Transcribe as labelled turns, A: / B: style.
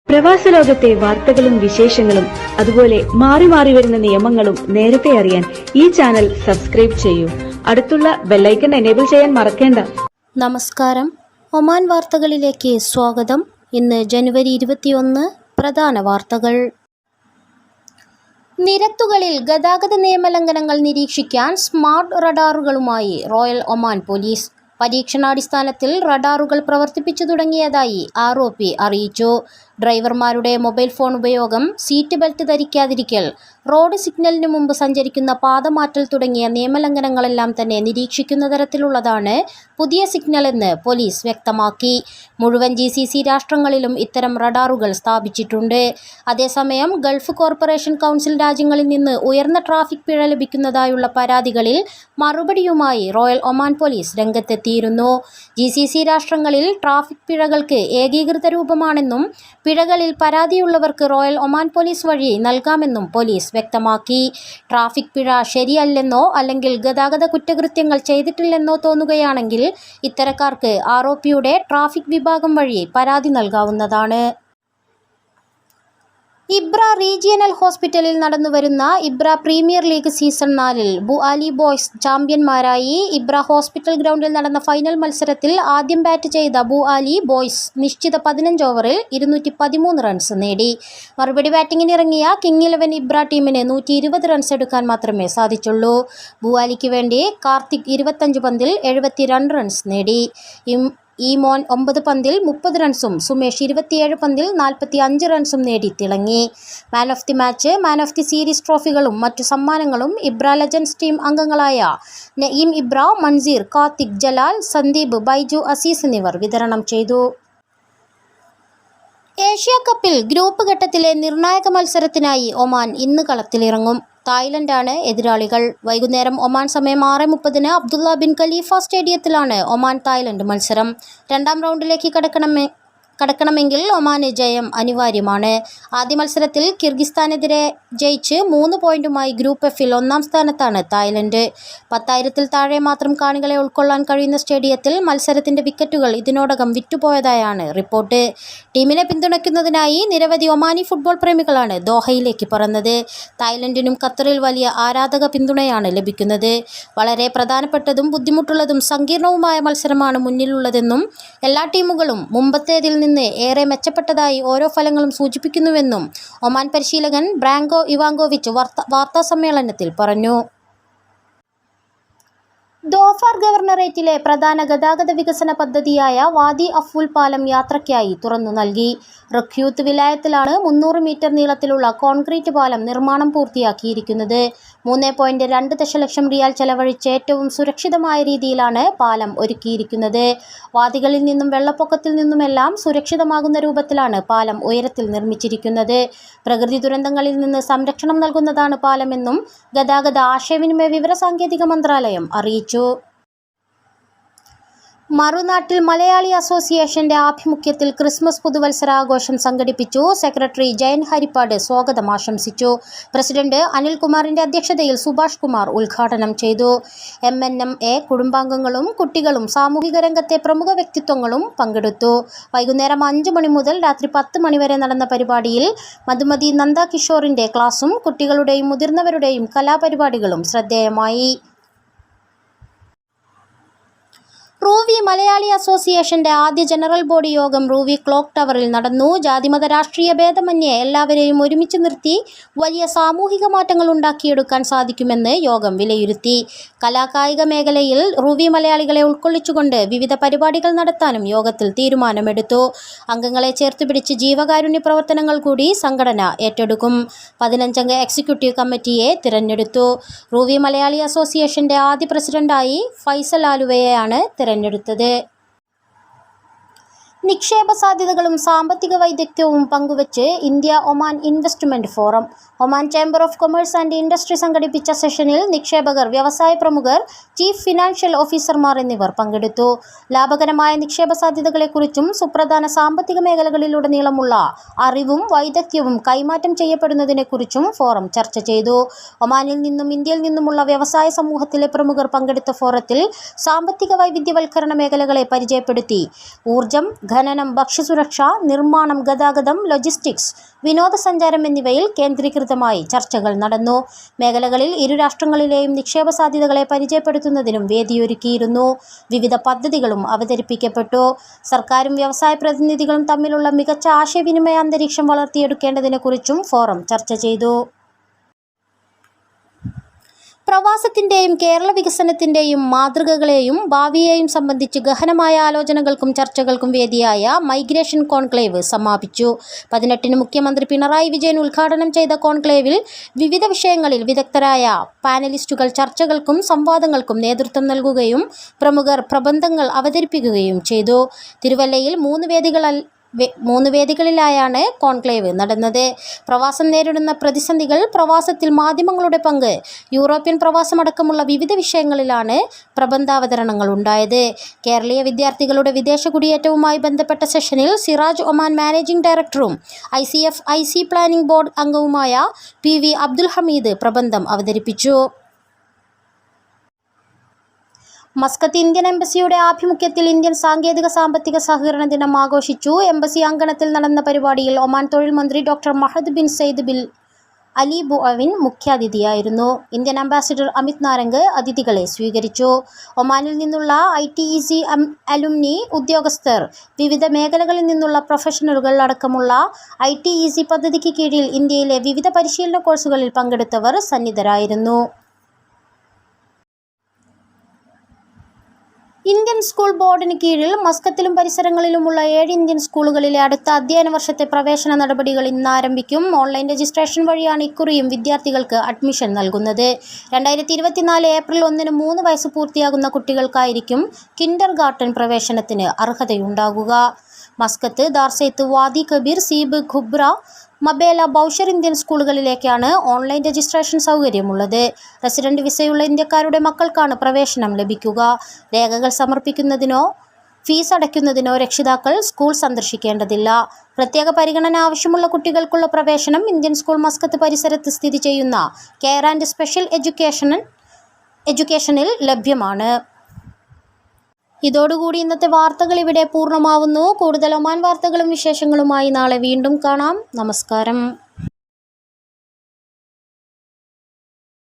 A: പ്രവാസ ലോകത്തെ വാർത്തകളും വിശേഷങ്ങളും അതുപോലെ മാറി മാറി വരുന്ന നിയമങ്ങളും നേരത്തെ അറിയാൻ ഈ ചാനൽ സബ്സ്ക്രൈബ് ചെയ്യൂ. അടുത്തുള്ള ബെല്ലൈക്കൺ എനേബിൾ ചെയ്യാൻ മറക്കേണ്ട.
B: നമസ്കാരം, ഒമാൻ വാർത്തകളിലേക്ക് സ്വാഗതം. ഇന്ന് ജനുവരി 21. പ്രധാന വാർത്തകൾ. നിരത്തുകളിൽ ഗതാഗത നിയമലംഘനങ്ങൾ നിരീക്ഷിക്കാൻ സ്മാർട്ട് റഡാറുകളുമായി റോയൽ ഒമാൻ പോലീസ്. പരീക്ഷണാടിസ്ഥാനത്തിൽ റഡാറുകൾ പ്രവർത്തിപ്പിച്ചു തുടങ്ങിയതായി ROP അറിയിച്ചു. ഡ്രൈവർമാരുടെ മൊബൈൽ ഫോൺ ഉപയോഗം, സീറ്റ് ബെൽറ്റ് ധരിക്കാതിരിക്കൽ, റോഡ് സിഗ്നലിന് മുമ്പ് സഞ്ചരിക്കുന്ന പാതമാറ്റൽ തുടങ്ങിയ നിയമലംഘനങ്ങളെല്ലാം തന്നെ നിരീക്ഷിക്കുന്ന തരത്തിലുള്ളതാണ് പുതിയ സിഗ്നൽ എന്ന് പോലീസ് വ്യക്തമാക്കി. മുഴുവൻ GCC രാഷ്ട്രങ്ങളിലും ഇത്തരം റഡാറുകൾ സ്ഥാപിച്ചിട്ടുണ്ട്. അതേസമയം ഗൾഫ് കോർപ്പറേഷൻ കൗൺസിൽ രാജ്യങ്ങളിൽ നിന്ന് ഉയർന്ന ട്രാഫിക് പിഴ ലഭിക്കുന്നതായുള്ള പരാതികളിൽ മറുപടിയുമായി റോയൽ ഒമാൻ പോലീസ് രംഗത്തെത്തിയിരുന്നു. GCC രാഷ്ട്രങ്ങളിൽ ട്രാഫിക് പിഴകൾക്ക് ഏകീകൃത രൂപമാണെന്നും പിഴകളിൽ പരാതിയുള്ളവർക്ക് റോയൽ ഒമാൻ പോലീസ് വഴി നൽകാമെന്നും പോലീസ് വ്യക്തമാക്കി. ട്രാഫിക് പിഴ ശരിയല്ലെന്നോ അല്ലെങ്കിൽ ഗതാഗത കുറ്റകൃത്യങ്ങൾ ചെയ്തിട്ടില്ലെന്നോ തോന്നുകയാണെങ്കിൽ ഇത്തരക്കാർക്ക് ROPയുടെ ട്രാഫിക് വിഭാഗം വഴി പരാതി നൽകാവുന്നതാണ്. ഇബ്ര റീജിയണൽ ഹോസ്പിറ്റലിൽ നടന്നുവരുന്ന ഇബ്ര premier league season 4-ൽ ബുആലി boys ചാമ്പ്യന്മാരായി. ഇബ്ര hospital ഗ്രൗണ്ടിൽ നടന്ന ഫൈനൽ മത്സരത്തിൽ ആദ്യം ബാറ്റ് ചെയ്ത ബുആലി ബോയ്സ് നിശ്ചിത 15 ഓവറിൽ 213 റൺസ് നേടി. മറുപടി ബാറ്റിംഗിനിറങ്ങിയ കിങ് 11 ഇബ്ര ടീമിന് 120 റൺസ് എടുക്കാൻ മാത്രമേ സാധിച്ചുള്ളൂ. ബുആലിക്ക് വേണ്ടി കാർത്തിക് 25 പന്തിൽ 72 റൺസ് നേടി. ഈമോൻ 9 പന്തിൽ 30 റൺസും സുമേഷ് 27 പന്തിൽ 45 റൺസും നേടി തിളങ്ങി. Man of the match, man of the series ട്രോഫികളും മറ്റു സമ്മാനങ്ങളും ഇബ്ര ലെജൻഡ്സ് ടീം അംഗങ്ങളായ നഈം ഇബ്ര, മൻസീർ, കാർത്തിക്, ജലാൽ, സന്ദീപ്, ബൈജു, അസീസ് എന്നിവർ വിതരണം ചെയ്തു. ഏഷ്യാ കപ്പിൽ ഗ്രൂപ്പ് ഘട്ടത്തിലെ നിർണായക മത്സരത്തിനായി ഒമാൻ ഇന്ന് കളത്തിലിറങ്ങും. തായ്ലൻഡാണ് എതിരാളികൾ. വൈകുന്നേരം ഒമാൻ സമയം 6:30 അബ്ദുള്ള ബിൻ ഖലീഫ സ്റ്റേഡിയത്തിലാണ് ഒമാൻ തായ്ലൻഡ് മത്സരം. രണ്ടാം റൗണ്ടിലേക്ക് കടക്കണമെങ്കിൽ ഒമാന് ജയം അനിവാര്യമാണ്. ആദ്യ മത്സരത്തിൽ കിർഗിസ്ഥാനെതിരെ ജയിച്ച് 3 പോയിന്റുമായി ഗ്രൂപ്പ് Fൽ 1-ാം സ്ഥാനത്താണ് തായ്ലൻഡ്. 10,000-ൽ താഴെ മാത്രം കാണികളെ ഉൾക്കൊള്ളാൻ കഴിയുന്ന സ്റ്റേഡിയത്തിൽ മത്സരത്തിന്റെ വിക്കറ്റുകൾ ഇതിനോടകം വിറ്റുപോയതായാണ് റിപ്പോർട്ട്. ടീമിനെ പിന്തുണയ്ക്കുന്നതിനായി നിരവധി ഒമാനി ഫുട്ബോൾ പ്രേമികളാണ് ദോഹയിലേക്ക് പറന്നത്. തായ്ലൻഡിനും ഖത്തറിൽ വലിയ ആരാധക പിന്തുണയാണ് ലഭിക്കുന്നത്. വളരെ പ്രധാനപ്പെട്ടതും ബുദ്ധിമുട്ടുള്ളതും സങ്കീർണവുമായ മത്സരമാണ് മുന്നിലുള്ളതെന്നും എല്ലാ ടീമുകളും മുമ്പത്തേതിൽ നിന്ന് ഏറെ മെച്ചപ്പെട്ടതായി ഓരോ ഫലങ്ങളും സൂചിപ്പിക്കുന്നുവെന്നും ഒമാൻ പരിശീലകൻ ബ്രാങ്കോ ഇവാങ്കോവിച്ച് വാർത്താസമ്മേളനത്തിൽ പറഞ്ഞു. ധോഫാർ ഗവർണറേറ്റിലെ പ്രധാന ഗതാഗത വികസന പദ്ധതിയായ വാദി അഫ്വുൽ പാലം യാത്രയ്ക്കായി തുറന്നു നൽകി. റഖ്യൂത്ത് വിലായത്തിലാണ് 300 മീറ്റർ നീളത്തിലുള്ള കോൺക്രീറ്റ് പാലം നിർമ്മാണം പൂർത്തിയാക്കിയിരിക്കുന്നത്. 3.2 ദശലക്ഷം റിയാൽ ചെലവഴിച്ച് ഏറ്റവും സുരക്ഷിതമായ രീതിയിലാണ് പാലം ഒരുക്കിയിരിക്കുന്നത്. വാദികളിൽ നിന്നും വെള്ളപ്പൊക്കത്തിൽ നിന്നുമെല്ലാം സുരക്ഷിതമാകുന്ന രൂപത്തിലാണ് പാലം ഉയരത്തിൽ നിർമ്മിച്ചിരിക്കുന്നത്. പ്രകൃതി ദുരന്തങ്ങളിൽ നിന്ന് സംരക്ഷണം നൽകുന്നതാണ് പാലമെന്നും ഗതാഗത ആശയവിനിമയ വിവരസാങ്കേതിക മന്ത്രാലയം അറിയിച്ചു. മറുനാട്ടിൽ മലയാളി അസോസിയേഷന്റെ ആഭിമുഖ്യത്തിൽ ക്രിസ്മസ് പുതുവത്സരാഘോഷം സംഘടിപ്പിച്ചു. സെക്രട്ടറി ജയൻ ഹരിപ്പാട് സ്വാഗതം ആശംസിച്ചു. പ്രസിഡന്റ് അനിൽകുമാറിന്റെ അധ്യക്ഷതയിൽ സുഭാഷ് കുമാർ ഉദ്ഘാടനം ചെയ്തു. MNMA കുടുംബാംഗങ്ങളും കുട്ടികളും സാമൂഹിക രംഗത്തെ പ്രമുഖ വ്യക്തിത്വങ്ങളും പങ്കെടുത്തു. വൈകുന്നേരം 5 മണി മുതൽ രാത്രി 10 മണി വരെ നടന്ന പരിപാടിയിൽ മധുമതി നന്ദ കിഷോറിന്റെ ക്ലാസും കുട്ടികളുടെയും മുതിർന്നവരുടെയും കലാപരിപാടികളും ശ്രദ്ധേയമായി. റൂവി മലയാളി അസോസിയേഷന്റെ ആദ്യ ജനറൽ ബോഡി യോഗം റൂവി ക്ലോക്ക് ടവറിൽ നടന്നു. ജാതിമത രാഷ്ട്രീയ ഭേദമന്യേ എല്ലാവരെയും ഒരുമിച്ച് നിർത്തി വലിയ സാമൂഹിക മാറ്റങ്ങൾ ഉണ്ടാക്കിയെടുക്കാൻ സാധിക്കുമെന്ന് യോഗം വിലയിരുത്തി. കലാകായിക മേഖലയിൽ റൂവി മലയാളികളെ ഉൾക്കൊള്ളിച്ചുകൊണ്ട് വിവിധ പരിപാടികൾ നടത്താനും യോഗത്തിൽ തീരുമാനമെടുത്തു. അംഗങ്ങളെ ചേർത്തുപിടിച്ച് ജീവകാരുണ്യ പ്രവർത്തനങ്ങൾ കൂടി സംഘടന ഏറ്റെടുക്കും. 15-അംഗ എക്സിക്യൂട്ടീവ് കമ്മിറ്റിയെ തിരഞ്ഞെടുത്തു. റൂവി മലയാളി അസോസിയേഷന്റെ ആദ്യ പ്രസിഡന്റായി ഫൈസൽ ആലുവയെയാണ് തിരഞ്ഞെടുത്തത്. നിക്ഷേപ സാധ്യതകളും സാമ്പത്തിക വൈദഗ്ധ്യവും പങ്കുവച്ച് India Oman investment forum. Oman chamber of commerce and industry സംഘടിപ്പിച്ച സെഷനിൽ നിക്ഷേപകർ, വ്യവസായ പ്രമുഖർ, ചീഫ് ഫിനാൻഷ്യൽ ഓഫീസർമാർ എന്നിവർ പങ്കെടുത്തു. ലാഭകരമായ നിക്ഷേപ സാധ്യതകളെക്കുറിച്ചും സുപ്രധാന സാമ്പത്തിക മേഖലകളിലുടനീളമുള്ള അറിവും വൈദഗ്ധ്യവും കൈമാറ്റം ചെയ്യപ്പെടുന്നതിനെക്കുറിച്ചും ഫോറം ചർച്ച ചെയ്തു. ഒമാനിൽ നിന്നും ഇന്ത്യയിൽ നിന്നുമുള്ള വ്യവസായ സമൂഹത്തിലെ പ്രമുഖർ പങ്കെടുത്ത ഫോറത്തിൽ സാമ്പത്തിക വൈവിധ്യവൽക്കരണ മേഖലകളെ പരിചയപ്പെടുത്തി. ഊർജം, ഖനനം, ഭക്ഷ്യസുരക്ഷ, നിർമ്മാണം, ഗതാഗതം, ലോജിസ്റ്റിക്സ്, വിനോദസഞ്ചാരം എന്നിവയിൽ കേന്ദ്രീകൃതമായി ചർച്ചകൾ നടന്നു. മേഖലകളിൽ ഇരു രാഷ്ട്രങ്ങളിലെയും നിക്ഷേപ സാധ്യതകളെ പരിചയപ്പെടുത്തുന്നതിനും വേദിയൊരുക്കിയിരുന്നു. വിവിധ പദ്ധതികളും അവതരിപ്പിക്കപ്പെട്ടു. സർക്കാരും വ്യവസായ പ്രതിനിധികളും തമ്മിലുള്ള മികച്ച ആശയവിനിമയ അന്തരീക്ഷം വളർത്തിയെടുക്കേണ്ടതിനെക്കുറിച്ചും ഫോറം ചർച്ച ചെയ്തു. പ്രവാസത്തിൻ്റെയും കേരള വികസനത്തിൻ്റെയും മാതൃകകളെയും ഭാവിയെയും സംബന്ധിച്ച് ഗഹനമായ ആലോചനകൾക്കും ചർച്ചകൾക്കും വേദിയായ മൈഗ്രേഷൻ കോൺക്ലേവ് സമാപിച്ചു. 18-ന് മുഖ്യമന്ത്രി പിണറായി വിജയൻ ഉദ്ഘാടനം ചെയ്ത കോൺക്ലേവിൽ വിവിധ വിഷയങ്ങളിൽ വിദഗ്ധരായ പാനലിസ്റ്റുകൾ ചർച്ചകൾക്കും സംവാദങ്ങൾക്കും നേതൃത്വം നൽകുകയും പ്രമുഖർ പ്രബന്ധങ്ങൾ അവതരിപ്പിക്കുകയും ചെയ്തു. തിരുവല്ലയിൽ മൂന്ന് വേദികളിലായാണ് കോൺക്ലേവ് നടന്നത്. പ്രവാസം നേരിടുന്ന പ്രതിസന്ധികൾ, പ്രവാസത്തിൽ മാധ്യമങ്ങളുടെ പങ്ക്, യൂറോപ്യൻ പ്രവാസമടക്കമുള്ള വിവിധ വിഷയങ്ങളിലാണ് പ്രബന്ധാവതരണങ്ങൾ ഉണ്ടായത്. കേരളീയ വിദ്യാർത്ഥികളുടെ വിദേശ കുടിയേറ്റവുമായി ബന്ധപ്പെട്ട സെഷനിൽ സിറാജ് ഒമാൻ മാനേജിംഗ് ഡയറക്ടറും ICF പ്ലാനിംഗ് ബോർഡ് അംഗവുമായ PV അബ്ദുൽ ഹമീദ് പ്രബന്ധം അവതരിപ്പിച്ചു. മസ്കത്ത് ഇന്ത്യൻ എംബസിയുടെ ആഭിമുഖ്യത്തിൽ ഇന്ത്യൻ സാങ്കേതിക സാമ്പത്തിക സഹകരണ ദിനം ആഘോഷിച്ചു. എംബസി അങ്കണത്തിൽ നടന്ന പരിപാടിയിൽ ഒമാൻ തൊഴിൽ മന്ത്രി doctor Mahad bin Said bin Ali Buawain മുഖ്യാതിഥിയായിരുന്നു. ഇന്ത്യൻ അംബാസിഡർ അമിത് നാരംഗ് അതിഥികളെ സ്വീകരിച്ചു. ഒമാനിൽ നിന്നുള്ള ITEC അലുമിനി ഉദ്യോഗസ്ഥർ, വിവിധ മേഖലകളിൽ നിന്നുള്ള പ്രൊഫഷണലുകൾ അടക്കമുള്ള ITEC പദ്ധതിക്ക് കീഴിൽ ഇന്ത്യയിലെ വിവിധ പരിശീലന കോഴ്സുകളിൽ പങ്കെടുത്തവർ സന്നിധരായിരുന്നു. ഇന്ത്യൻ സ്കൂൾ ബോർഡിന് കീഴിൽ മസ്കത്തിലും പരിസരങ്ങളിലുമുള്ള 7 ഇന്ത്യൻ സ്കൂളുകളിലെ അടുത്ത അധ്യയന വർഷത്തെ പ്രവേശന നടപടികൾ ഇന്ന് ആരംഭിക്കും. ഓൺലൈൻ രജിസ്ട്രേഷൻ വഴിയാണ് ഇക്കുറിയും വിദ്യാർത്ഥികൾക്ക് അഡ്മിഷൻ നൽകുന്നത്. 2024 ഏപ്രിൽ 1-ന് 3 വയസ്സ് പൂർത്തിയാകുന്ന കുട്ടികൾക്കായിരിക്കും കിൻഡർ ഗാർട്ടൻ പ്രവേശനത്തിന് അർഹതയുണ്ടാകുക. Muscat, Darsait, Wadi Kabir, Seeb, Khubra, Mabela, Bawshar Indian സ്കൂളുകളിലേക്കാണ് ഓൺലൈൻ രജിസ്ട്രേഷൻ സൗകര്യമുള്ളത്. റെസിഡന്റ് വിസയുള്ള ഇന്ത്യക്കാരുടെ മക്കൾക്കാണ് പ്രവേശനം ലഭിക്കുക. രേഖകൾ സമർപ്പിക്കുന്നതിനോ ഫീസ് അടയ്ക്കുന്നതിനോ രക്ഷിതാക്കൾ സ്കൂൾ സന്ദർശിക്കേണ്ടതില്ല. പ്രത്യേക പരിഗണന ആവശ്യമുള്ള കുട്ടികൾക്കുള്ള പ്രവേശനം ഇന്ത്യൻ സ്കൂൾ മസ്കത്ത് പരിസരത്ത് സ്ഥിതി ചെയ്യുന്ന കെയർ ആൻഡ് സ്പെഷ്യൽ എഡ്യൂക്കേഷനിൽ ലഭ്യമാണ്. ഇതോടുകൂടി ഇന്നത്തെ വാർത്തകൾ ഇവിടെ പൂർണ്ണമാവുന്നു. കൂടുതൽ ഒമാൻ വാർത്തകളും വിശേഷങ്ങളുമായി നാളെ വീണ്ടും കാണാം. നമസ്കാരം.